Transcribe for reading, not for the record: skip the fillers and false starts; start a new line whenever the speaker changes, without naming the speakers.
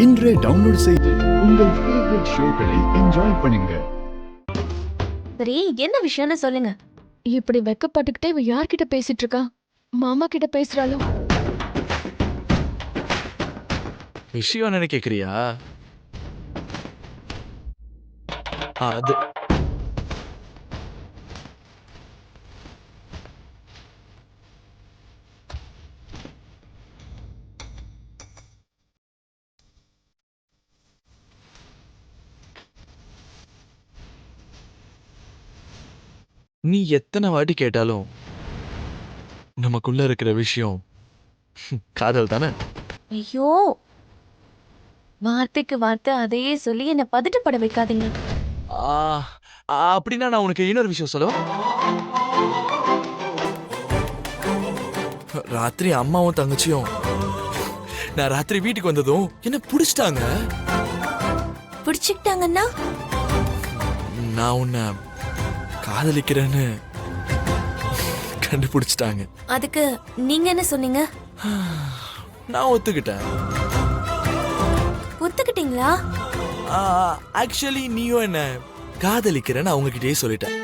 இன்றே டவுன்லோட் செய்து உங்கள் ஃபேவரட் ஷோக்களை என்ஜாய் பண்ணுங்க.
சரி, என்ன விஷயம்னு சொல்லுங்க.
இப்படி வெக்கப்பட்டுக்கிட்டே இவ யார்கிட்ட பேசிட்டு இருக்கா? மாமா கிட்ட பேசுறாளோ?
விஷயம் என்னன்னு கேக்குறியா? அது நீ எத்தனை வாட்டி கேட்டாலும் நமக்குள்ள இருக்கிற விஷயம் காதல் தானே?
ஐயோ, வார்த்தைக்கு வார்த்தை அதையே சொல்லி என்ன பதட்டப்பட வைக்காதீங்க.
ஆ, அப்படின்னா நான் உனக்கு இன்னொரு விஷயம் சொல்லவா? ராத்திரி அம்மாவும் தங்கச்சியும் நான் ராத்திரி வீட்டுக்கு வந்ததும் என்ன புடிச்சிட்டாங்க.
பிடிச்சுக்கிட்டாங்கன்னா
நான் உன்னை காதலிக்கிறேன்னு கண்டுபிடிச்சிட்டாங்க.
அதுக்கு நீங்க என்ன சொன்னீங்க?
நான் ஒத்துக்கிட்டேன்.
ஒத்துக்கிட்டீங்களா?
ஆக்சுவலி நீயும் என்ன காதலிக்கிறேன்னு அவங்க கிட்டயே சொல்லிட்டேன்.